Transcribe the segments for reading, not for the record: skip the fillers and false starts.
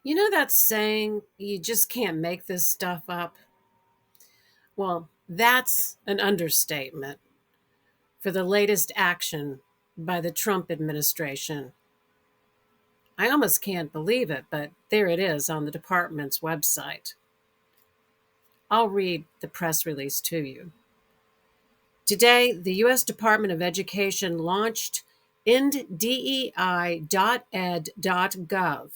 You know that saying, you just can't make this stuff up? Well, that's an understatement for the latest action by the Trump administration. I almost can't believe it, but there it is on the department's website. I'll read the press release to you. Today, the U.S. Department of Education launched anti-DEI.ed.gov,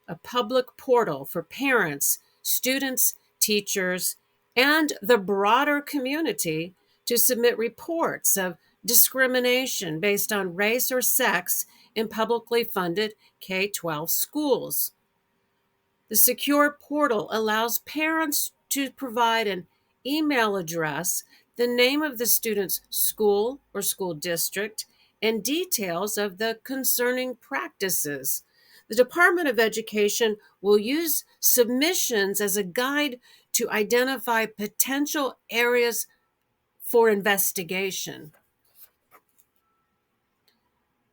a public portal for parents, students, teachers, and the broader community to submit reports of discrimination based on race or sex in publicly funded K 12 schools. The secure portal allows parents to provide an email address, the name of the student's school or school district, and details of the concerning practices. The Department of Education will use submissions as a guide to identify potential areas for investigation.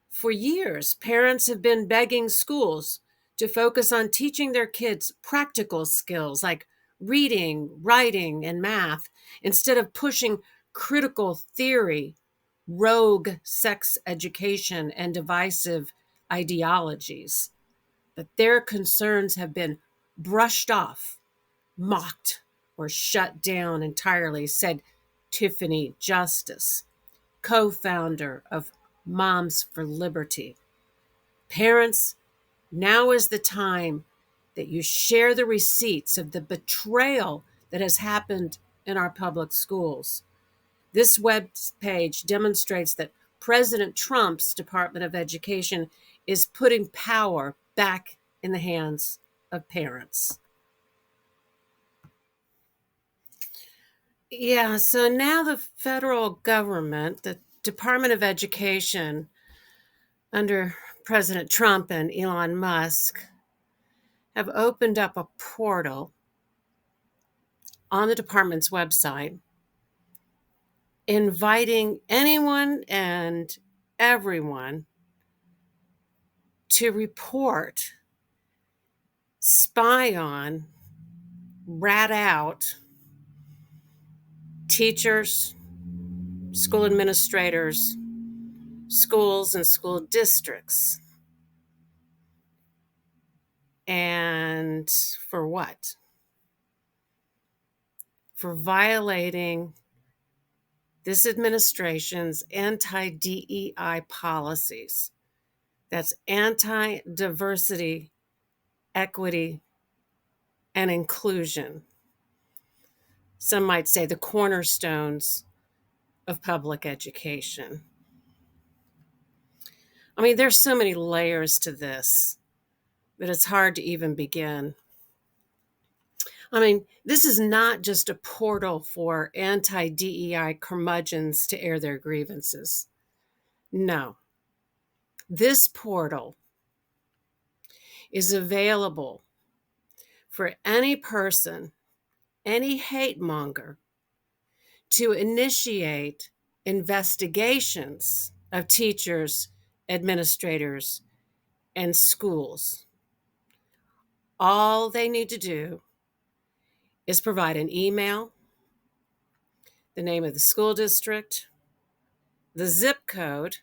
For years, parents have been begging schools to focus on teaching their kids practical skills like reading, writing, and math instead of pushing critical theory, rogue sex education, and divisive ideologies. But their concerns have been brushed off, mocked, or shut down entirely, said Tiffany Justice, co founder of Moms for Liberty. Parents, now is the time that you share the receipts of the betrayal that has happened in our public schools. This web page demonstrates that President Trump's Department of Education is putting power back in the hands of parents. Yeah, so now the federal government, the Department of Education, under President Trump and Elon Musk, have opened up a portal on the department's website inviting anyone and everyone to report, spy on, rat out teachers, school administrators, schools, and school districts. And for what? For violating this administration's anti-DEI policies. That's anti-diversity, equity, and inclusion. Some might say the cornerstones of public education. I mean, there's so many layers to this that it's hard to even begin. I mean, this is not just a portal for anti-DEI curmudgeons to air their grievances. No, this portal is available for any person, any hate monger, to initiate investigations of teachers, administrators, and schools. All they need to do is provide an email, the name of the school district, the zip code,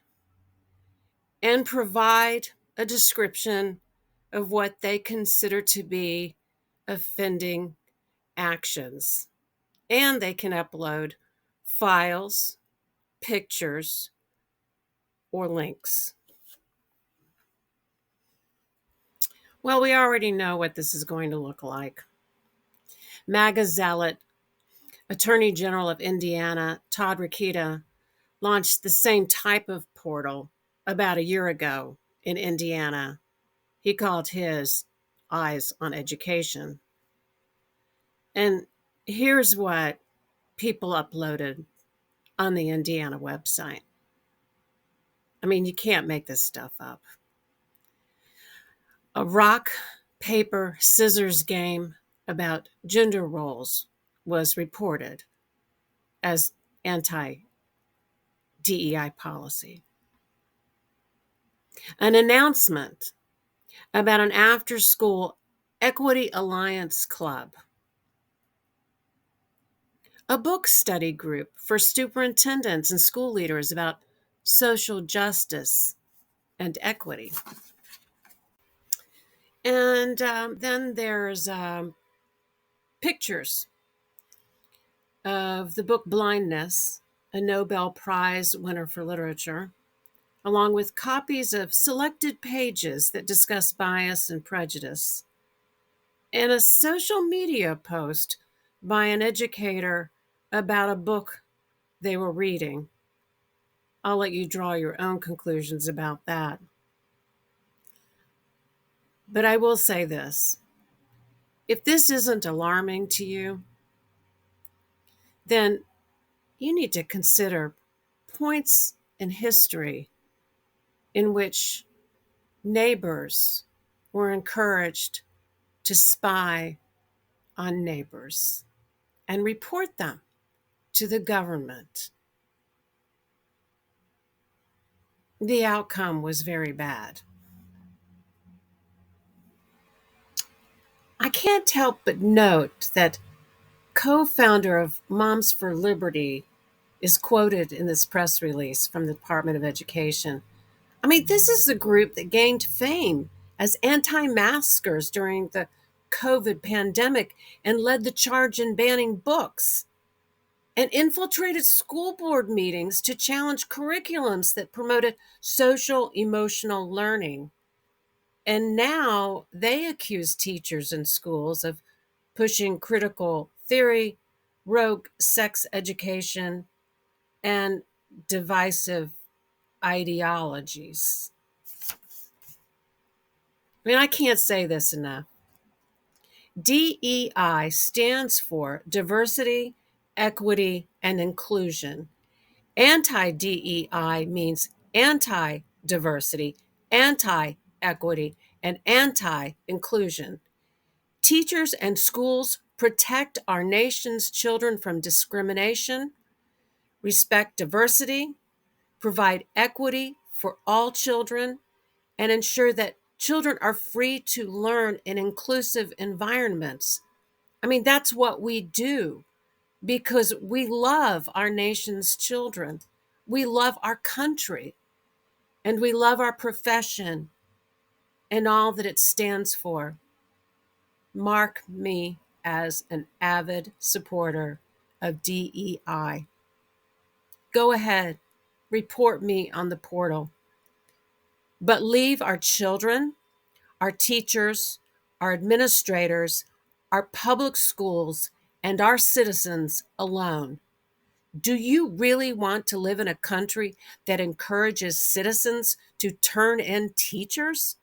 and provide a description of what they consider to be offending actions. And they can upload files, pictures, or links. Well, we already know what this is going to look like. MAGA zealot Attorney General of Indiana, Todd Rokita, launched the same type of portal about a year ago in Indiana. He called his Eyes on Education. And here's what people uploaded on the Indiana website. I mean, you can't make this stuff up. A rock, paper, scissors game about gender roles was reported as anti-DEI policy. An announcement about an after-school Equity Alliance Club, a book study group for superintendents and school leaders about social justice and equity. And then there's pictures of the book Blindness, a Nobel Prize winner for literature, along with copies of selected pages that discuss bias and prejudice, and a social media post by an educator about a book they were reading. I'll let you draw your own conclusions about that. But I will say this. If this isn't alarming to you, then you need to consider points in history in which neighbors were encouraged to spy on neighbors and report them to the government. The outcome was very bad. I can't help but note that co-founder of Moms for Liberty is quoted in this press release from the Department of Education. I mean, this is the group that gained fame as anti-maskers during the COVID pandemic and led the charge in banning books and infiltrated school board meetings to challenge curriculums that promoted social emotional learning. And now they accuse teachers in schools of pushing critical theory, rogue sex education, and divisive ideologies. I mean, I can't say this enough. DEI stands for diversity, equity, and inclusion. Anti-DEI means anti-diversity, anti-equity, and anti-inclusion. Teachers and schools protect our nation's children from discrimination, respect diversity, provide equity for all children, and ensure that children are free to learn in inclusive environments. I mean, that's what we do because we love our nation's children. We love our country and we love our profession and all that it stands for. Mark me as an avid supporter of DEI. Go ahead, report me on the portal. But leave our children, our teachers, our administrators, our public schools, and our citizens alone. Do you really want to live in a country that encourages citizens to turn in teachers?